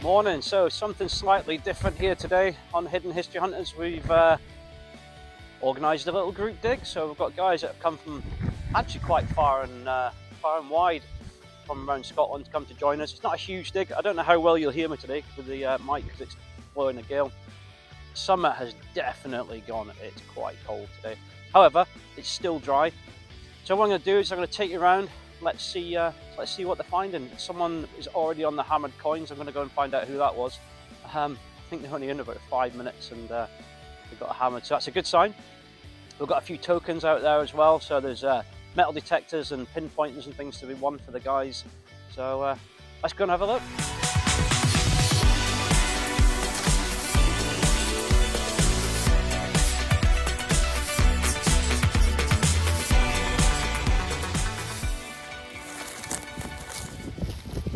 Morning. So something slightly different here today on Hidden History Hunters. We've organised a little group dig. So we've got guys that have come from actually quite far and wide from around Scotland to come to join us. It's not a huge dig. I don't know how well you'll hear me today with the mic because it's blowing a gale. Summer has definitely gone. It's quite cold today. However, it's still dry. So what I'm going to do is I'm going to take you around. Let's see what they're finding. Someone is already on the hammered coins. I'm going to go and find out who that was. I think they're only in about 5 minutes and they've got a hammered, so that's a good sign. We've got a few tokens out there as well. So there's metal detectors and pinpointers and things to be won for the guys. So let's go and have a look.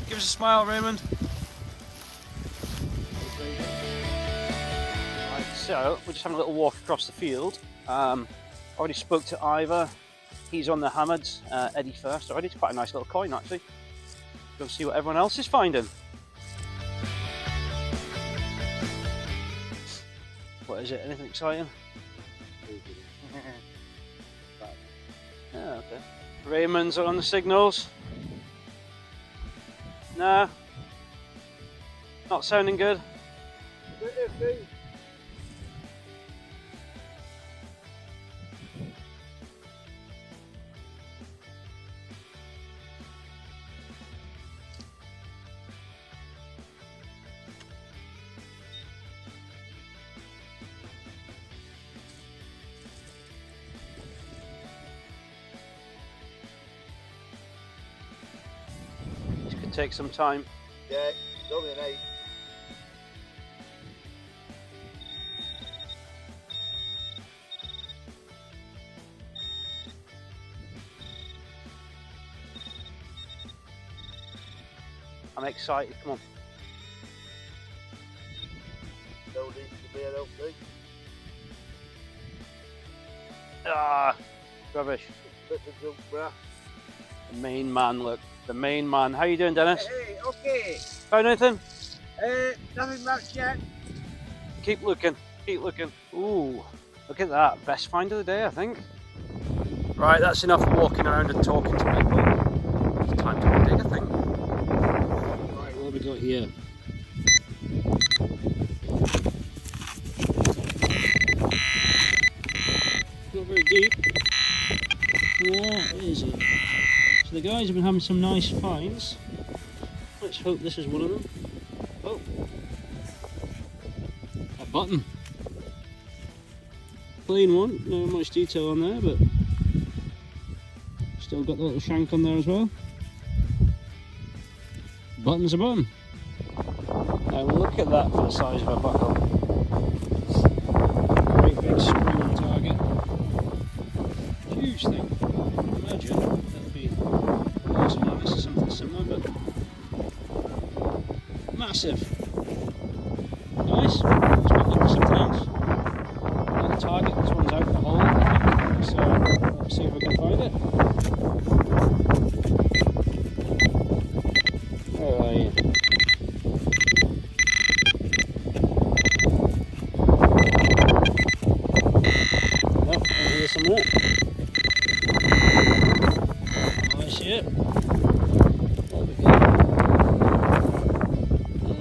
Give us a smile, Raymond. Right, so we're just having a little walk across the field. Already spoke to Ivor. He's on the hammered. Eddie first already. It's quite a nice little coin actually. Go and see what everyone else is finding. What is it? Anything exciting? Yeah, okay. Raymond's on the signals. No, not sounding good. Take some time. Yeah, it's only an 8. I'm excited, come on. No need to be, I don't think. Ah, rubbish. Bit of junk brass. The main man, look. The main man. How you doing, Dennis? Hey, okay. Found anything? Nothing much yet. Keep looking. Keep looking. Ooh, look at that. Best find of the day, I think. Right, that's enough walking around and talking to people. It's time to have a dig, I think. Right, what have we got here? Not very deep. What is it? So the guys have been having some nice finds. Let's hope this is one of them. Oh, a button. Plain one, not much detail on there, but still got the little shank on there as well. Button's a button. Now look at that for the size of a buckle. Great big screaming target. Huge thing. Imagine that'll be awesome. This is something similar, but massive. Nice. Let's go look for something else. Another target. This one's out of the hole, I think. So let's see if we can find it. Where are you? Oh, I hear some more. I see it. What have we got?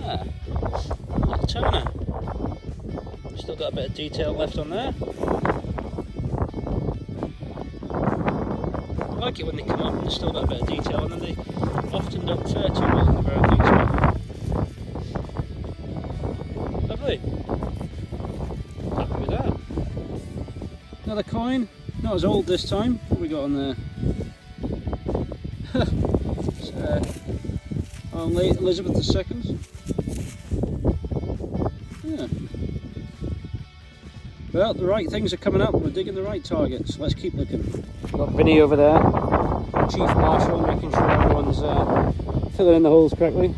Ah, little toner. Still got a bit of detail left on there. I like it when they come up and they've still got a bit of detail, and then they often don't fare too well in the very things. Lovely. Happy with that. Another coin. Not as old this time. What have we got on there? Late Elizabeth II. Yeah. Well, the right things are coming up. We're digging the right targets. Let's keep looking. We've got Vinnie over there, Chief Marshal, making sure everyone's filling in the holes correctly.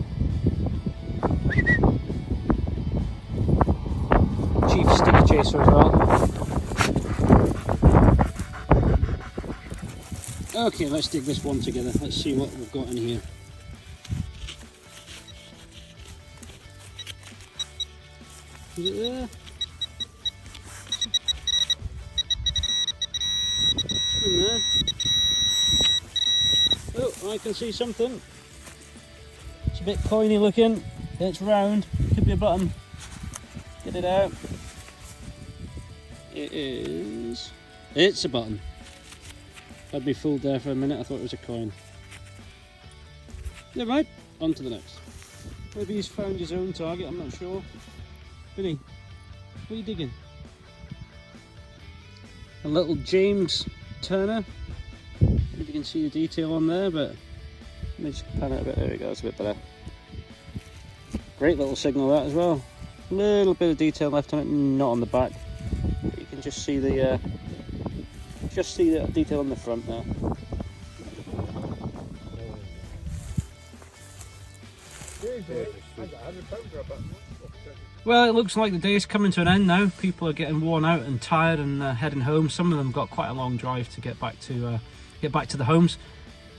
Chief Stick Chaser as well. Okay, let's dig this one. this one together. Let's see what we've got in here. Is it there? It's in there. Oh, I can see something. It's a bit coiny looking. It's round. Could be a button. Get it out. It is. It's a button. I'd be fooled there for a minute. I thought it was a coin. Never mind. On to the next. Maybe he's found his own target. I'm not sure. Vinnie, what are you digging? A little James Turner. I don't know if you can see the detail on there, but let me just pan it a bit. There we go. It's a bit better. Great little signal that as well. A little bit of detail left on it, not on the back. But you can just see the detail on the front there. Well, it looks like the day is coming to an end now. People are getting worn out and tired and heading home. Some of them got quite a long drive to get back to the homes.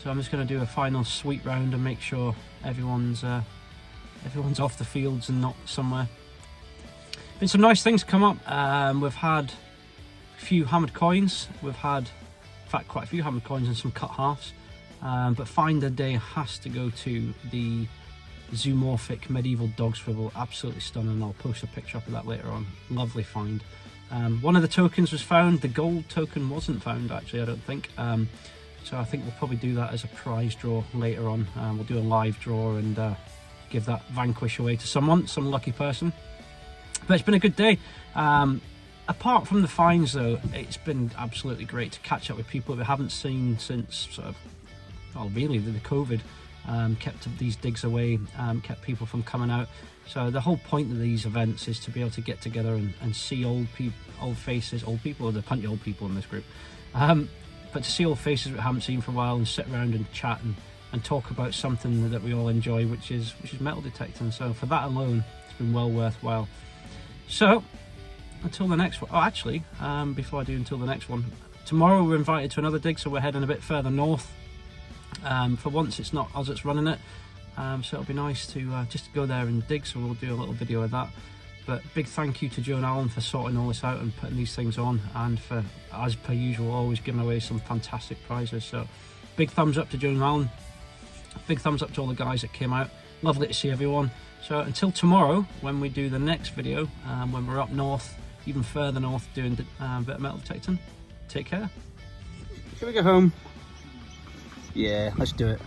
So I'm just going to do a final sweep round and make sure everyone's off the fields and not somewhere. Been some nice things come up. We've had a few hammered coins. We've had, in fact, quite a few hammered coins and some cut halves. But finder day has to go to the zoomorphic medieval dog swivel. Absolutely stunning. I'll post a picture up of that later on. Lovely find. One of the tokens was found. The gold token wasn't found, actually, I don't think. So I think we'll probably do that as a prize draw later on. We'll do a live draw and give that vanquish away to someone, some lucky person. But it's been a good day. Apart from the finds though, it's been absolutely great to catch up with people we haven't seen since sort of, well, really the COVID kept these digs away, kept people from coming out. So the whole point of these events is to be able to get together and see old faces, old people, there's plenty of old people in this group, but to see old faces we haven't seen for a while and sit around and chat and talk about something that we all enjoy, which is metal detecting. So for that alone, it's been well worthwhile. So until the next one, oh actually, before I do until the next one, tomorrow we're invited to another dig, so we're heading a bit further north. For once it's not us that's running it, so it'll be nice to just go there and dig, so we'll do a little video of that. But big thank you to Joe and Alan for sorting all this out and putting these things on, and for, as per usual, always giving away some fantastic prizes. So big thumbs up to Joe and Alan, big thumbs up to all the guys that came out. Lovely to see everyone. So until tomorrow, when we do the next video, when we're up north, even further north, doing a bit of metal detecting, take care. Shall we go home? Yeah, let's do it.